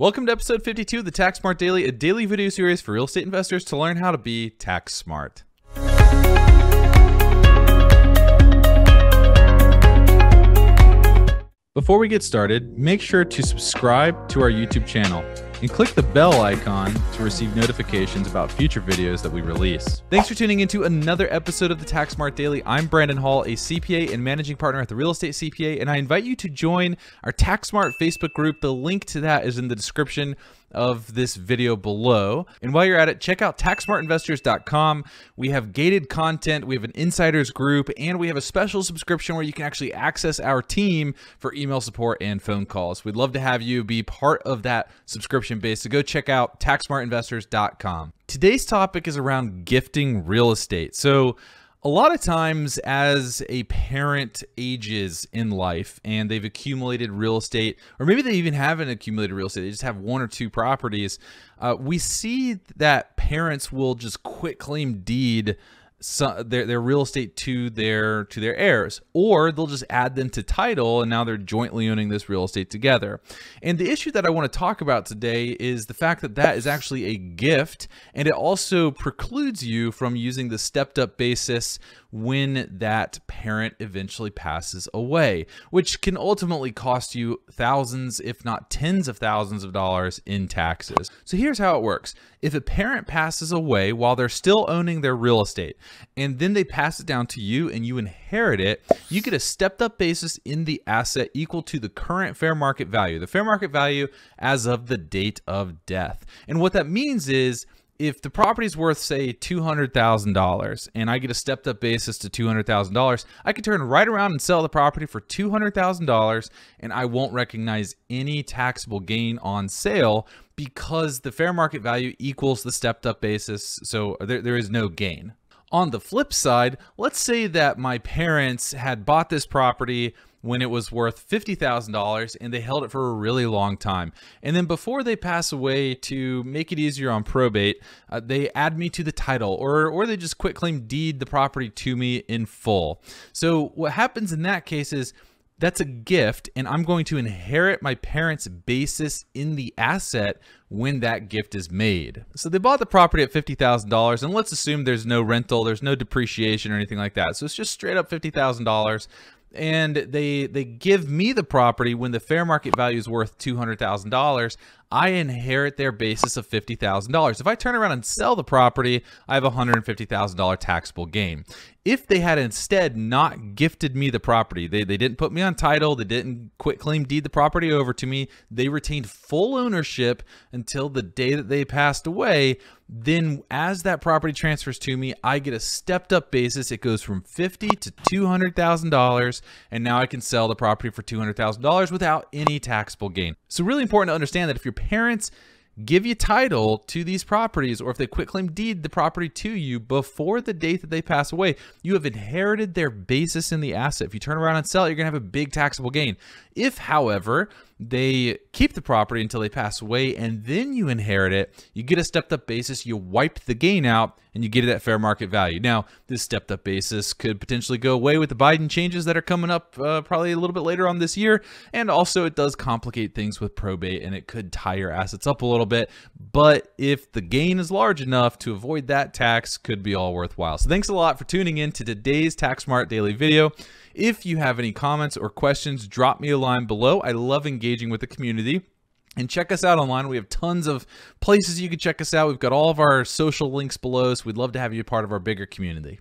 Welcome to episode 52 of the Tax Smart Daily, a daily video series for real estate investors to learn how to be tax smart. Before we get started, make sure to subscribe to our YouTube channel and click the bell icon to receive notifications about future videos that we release. Thanks for tuning into another episode of the Tax Smart Daily. I'm Brandon Hall, a CPA and managing partner at the Real Estate CPA, and I invite you to join our Tax Smart Facebook group. The link to that is in the description of this video below. And while you're at it, check out taxsmartinvestors.com. We have gated content, we have an insiders group, and we have a special subscription where you can actually access our team for email support and phone calls. We'd love to have you be part of that subscription base, so go check out taxsmartinvestors.com. Today's topic is around gifting real estate. So a lot of times as a parent ages in life and they've accumulated real estate, or maybe they even haven't accumulated real estate, they just have one or two properties, we see that parents will just quit claim deed their real estate to their heirs, or they'll just add them to title and now they're jointly owning this real estate together. And the issue that I want to talk about today is the fact that that is actually a gift, and it also precludes you from using the stepped up basis when that parent eventually passes away, which can ultimately cost you thousands, if not tens of thousands of dollars in taxes. So here's how it works. If a parent passes away while they're still owning their real estate, and then they pass it down to you and you inherit it, you get a stepped up basis in the asset equal to the current fair market value, the fair market value as of the date of death. And what that means is, if the property is worth, say, $200,000 and I get a stepped up basis to $200,000, I can turn right around and sell the property for $200,000 and I won't recognize any taxable gain on sale because the fair market value equals the stepped up basis, so there is no gain. On the flip side, let's say that my parents had bought this property when it was worth $50,000 and they held it for a really long time. And then before they pass away, to make it easier on probate, they add me to the title, or they just quit claim deed the property to me in full. So what happens in that case is, that's a gift, and I'm going to inherit my parents' basis in the asset when that gift is made. So they bought the property at $50,000, and let's assume there's no rental, there's no depreciation or anything like that. So it's just straight up $50,000. And they give me the property when the fair market value is worth $200,000. I inherit their basis of $50,000. If I turn around and sell the property, I have a $150,000 taxable gain. If they had instead not gifted me the property, they didn't put me on title, they didn't quit claim deed the property over to me, they retained full ownership until the day that they passed away, then as that property transfers to me, I get a stepped up basis. It goes from $50,000 to $200,000, and now I can sell the property for $200,000 without any taxable gain. So really important to understand that if your parents give you title to these properties, or if they quit claim deed the property to you before the date that they pass away, you have inherited their basis in the asset. If you turn around and sell it, you're gonna have a big taxable gain. If, however, they keep the property until they pass away and then you inherit it, you get a stepped up basis, you wipe the gain out, and you get it at fair market value. Now, this stepped up basis could potentially go away with the Biden changes that are coming up probably a little bit later on this year. And also it does complicate things with probate and it could tie your assets up a little bit. But if the gain is large enough to avoid that tax, could be all worthwhile. So thanks a lot for tuning in to today's Tax Smart Daily video. If you have any comments or questions, drop me a line below. I love engaging with the community. And check us out online. We have tons of places you can check us out. We've got all of our social links below, so we'd love to have you a part of our bigger community.